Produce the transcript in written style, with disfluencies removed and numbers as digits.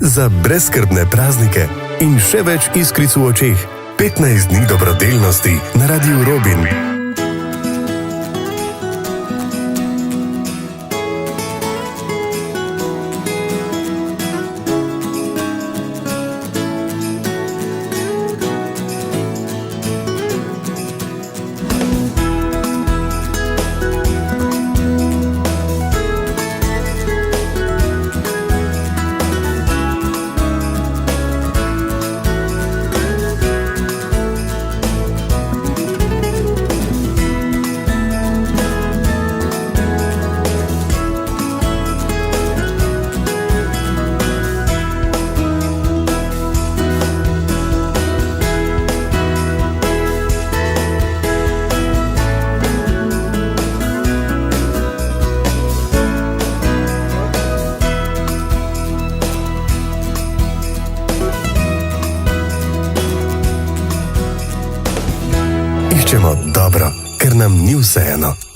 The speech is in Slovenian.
za brezskrbne praznike in še več iskric v očeh. 15 dni dobrodelnosti na Radiu Robin. Iščemo dobro, ker nam ni vseeno.